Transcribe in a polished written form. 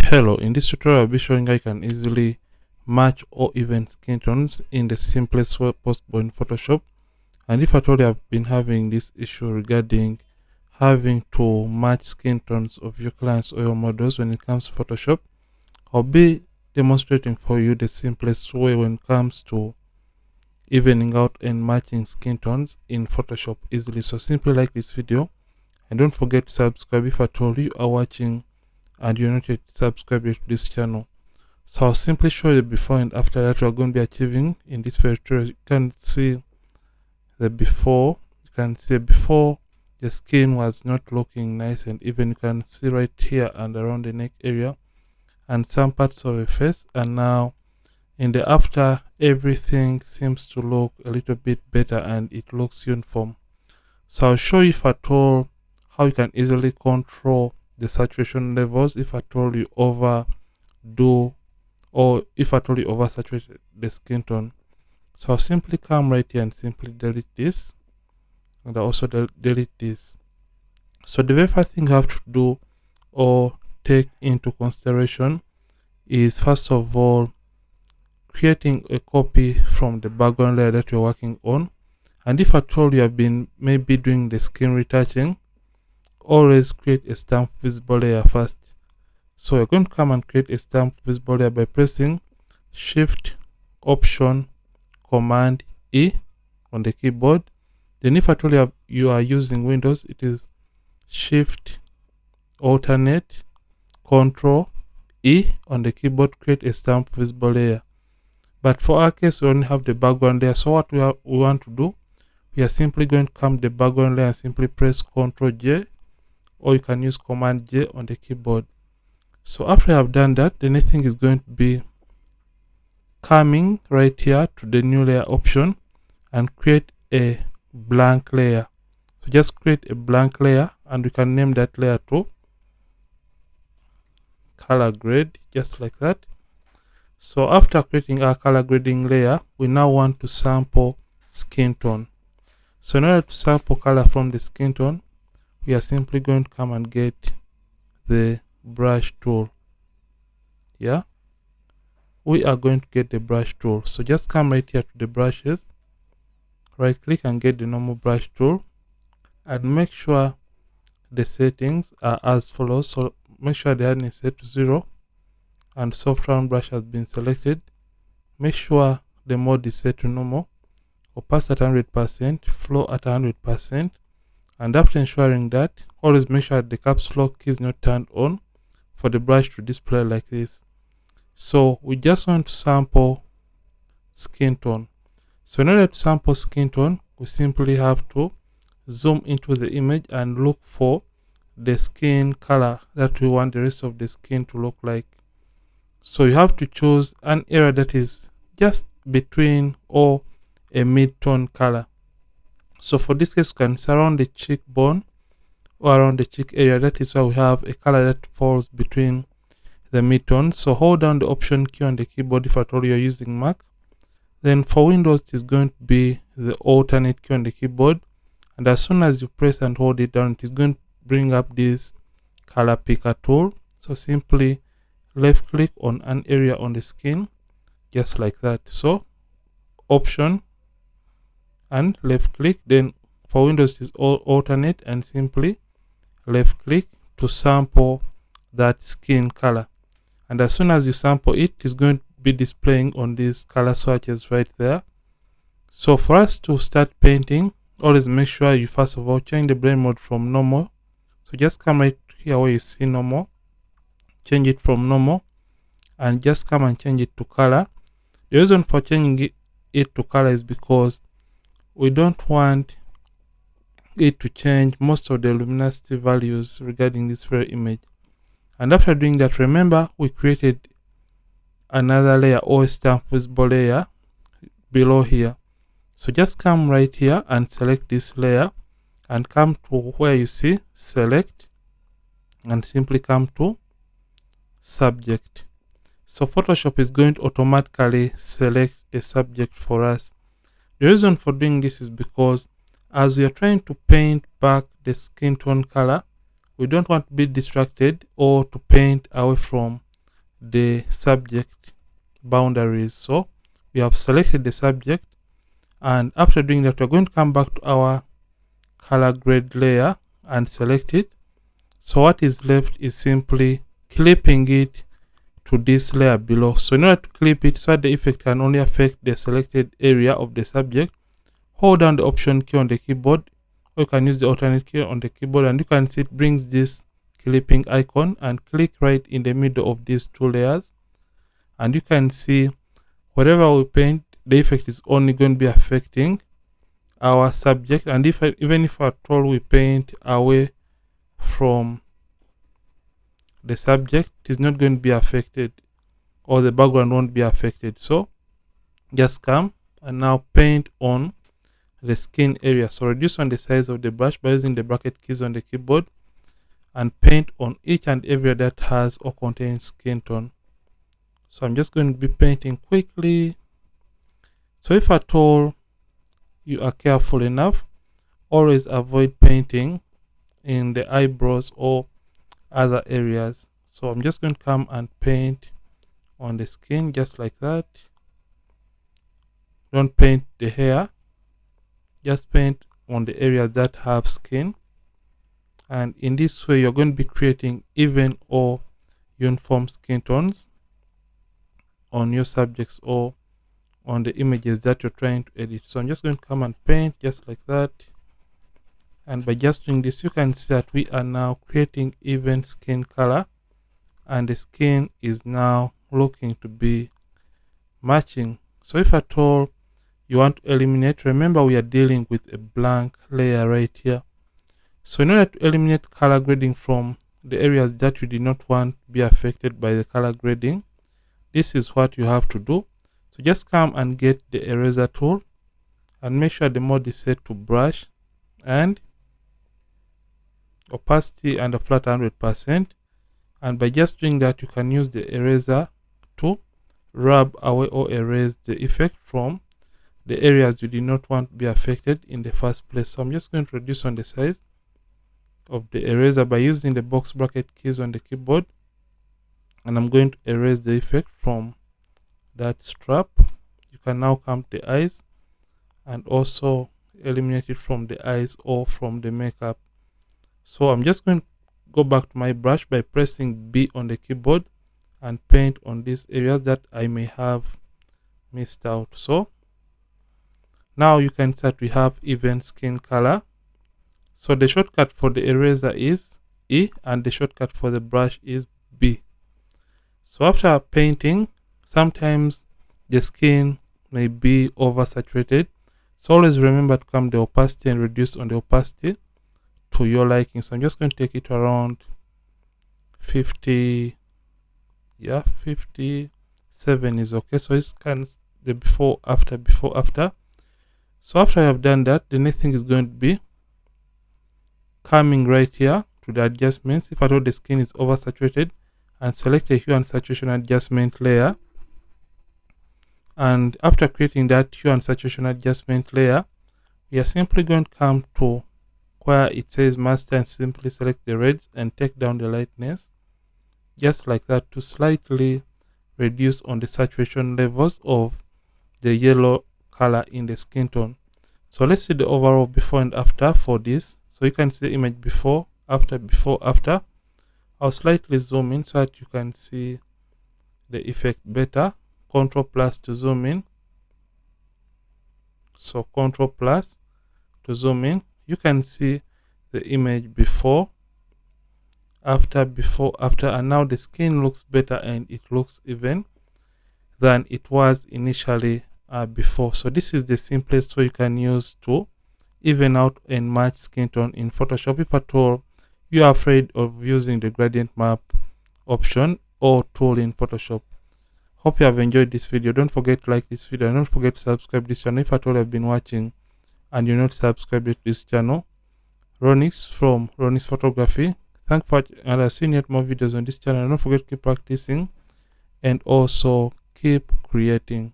Hello, in this tutorial I'll be showing how you can easily match or even skin tones in the simplest way possible in Photoshop. And if at all you have been having this issue regarding having to match skin tones of your clients or your models when it comes to Photoshop, I'll be demonstrating for you the simplest way when it comes to evening out and matching skin tones in Photoshop easily. So simply like this video and don't forget to subscribe if at all you are watching and you're not yet subscribed to this channel. So I'll simply show you before and after that we're going to be achieving in this tutorial. You can see the before. You can see before the skin was not looking nice, and even you can see right here and around the neck area and some parts of the face. And now in the after, everything seems to look a little bit better and it looks uniform. So I'll show you if at all how you can easily control the saturation levels if at all you overdo or if at all you oversaturate the skin tone. So I'll simply come right here and simply delete this, and I'll also delete this. So the very first thing you have to do or take into consideration is first of all creating a copy from the background layer that you're working on. And if at all you have been maybe doing the skin retouching, always create a stamp visible layer first. So you're going to come and create a stamp visible layer by pressing Shift Option Command E on the keyboard. Then if at all you are using Windows, it is Shift Alternate Control E on the keyboard, create a stamp visible layer. But for our case, we only have the background layer. So what we want to do, we are simply going to come to the background layer and simply press Ctrl J, or you can use Command J on the keyboard. So after I have done that, the next thing is going to be coming right here to the new layer option and create a blank layer. So just create a blank layer and we can name that layer to color grade, just like that. So after creating our color grading layer, we now want to sample skin tone. So in order to sample color from the skin tone, we are simply going to come and get the brush tool. Yeah, we are going to get the brush tool. So just come right here to the brushes, right click and get the normal brush tool, and make sure the settings are as follows. So make sure the hardness is set to 0 and soft round brush has been selected. Make sure the mode is set to normal, opaque at 100%, flow at 100%. And after ensuring that, always make sure the caps lock key is not turned on for the brush to display like this. So we just want to sample skin tone. So in order to sample skin tone, we simply have to zoom into the image and look for the skin color that we want the rest of the skin to look like. So you have to choose an area that is just between or a mid-tone color. So for this case, you can surround the cheekbone or around the cheek area. That is why we have a color that falls between the midtones. So hold down the Option key on the keyboard if at all you're using Mac. Then for Windows, it is going to be the alternate key on the keyboard. And as soon as you press and hold it down, it is going to bring up this color picker tool. So simply left click on an area on the skin, just like that. So Option and left click. Then for Windows is alternate and simply left click to sample that skin color. And as soon as you sample it, it's going to be displaying on these color swatches right there. So for us to start painting, always make sure you first of all change the blend mode from normal. So just come right here where you see normal, change it from normal and just come and change it to color. The reason for changing it to color is because we don't want it to change most of the luminosity values regarding this very image. And after doing that, remember we created another layer or stamp visible layer below here. So just come right here and select this layer and come to where you see select and simply come to subject. So Photoshop is going to automatically select the subject for us. The reason for doing this is because as we are trying to paint back the skin tone color, we don't want to be distracted or to paint away from the subject boundaries. So we have selected the subject, and after doing that, we're going to come back to our color grade layer and select it. So what is left is simply clipping it to this layer below. So in order to clip it so that the effect can only affect the selected area of the subject, hold down the option key on the keyboard, or you can use the alternate key on the keyboard, and you can see it brings this clipping icon, and click right in the middle of these two layers, and you can see whatever we paint, the effect is only going to be affecting our subject. And even if at all we paint away from the subject, it is not going to be affected, or the background won't be affected. So just come and now paint on the skin area. So reduce on the size of the brush by using the bracket keys on the keyboard, and paint on each and every that has or contains skin tone. So I'm just going to be painting quickly. So if at all you are careful enough, always avoid painting in the eyebrows or other areas. So I'm just going to come and paint on the skin just like that. Don't paint the hair, just paint on the areas that have skin. And in this way, you're going to be creating even or uniform skin tones on your subjects or on the images that you're trying to edit. So I'm just going to come and paint just like that. And by just doing this, you can see that we are now creating even skin color, and the skin is now looking to be matching. So if at all you want to eliminate, remember we are dealing with a blank layer right here. So in order to eliminate color grading from the areas that you did not want to be affected by the color grading, this is what you have to do. So just come and get the eraser tool and make sure the mode is set to brush and opacity and a flat 100%. And by just doing that, you can use the eraser to rub away or erase the effect from the areas you did not want to be affected in the first place. So I'm just going to reduce on the size of the eraser by using the box bracket keys on the keyboard, and I'm going to erase the effect from that strap. You can now come to the eyes and also eliminate it from the eyes or from the makeup. So I'm just going to go back to my brush by pressing B on the keyboard and paint on these areas that I may have missed out. So now you can see that we have even skin color. So the shortcut for the eraser is E, and the shortcut for the brush is B. So after painting, sometimes the skin may be oversaturated. So always remember to come the opacity and reduce on the opacity to your liking. So I'm just going to take it around 50. Yeah, 57 is okay. So it's kind of the before after. So after I have done that, the next thing is going to be coming right here to the adjustments. If at all the skin is oversaturated, and select a hue and saturation adjustment layer. And after creating that hue and saturation adjustment layer, we are simply going to come to where it says master and simply select the reds and take down the lightness just like that to slightly reduce on the saturation levels of the yellow color in the skin tone. So let's see the overall before and after for this. So you can see the image before, after. I'll slightly zoom in so that you can see the effect better. Ctrl plus to zoom in. So Ctrl plus to zoom in. You can see the image before, after, and now the skin looks better and it looks even than it was initially before. So this is the simplest way you can use to even out and match skin tone in Photoshop. If at all you are afraid of using the gradient map option or tool in Photoshop. Hope you have enjoyed this video. Don't forget to like this video and don't forget to subscribe to this channel if at all have been watching and you're not subscribed to this channel. Ronix from Ronix Photography. Thanks for watching, and I'll see you yet more videos on this channel. And don't forget to keep practicing and also keep creating.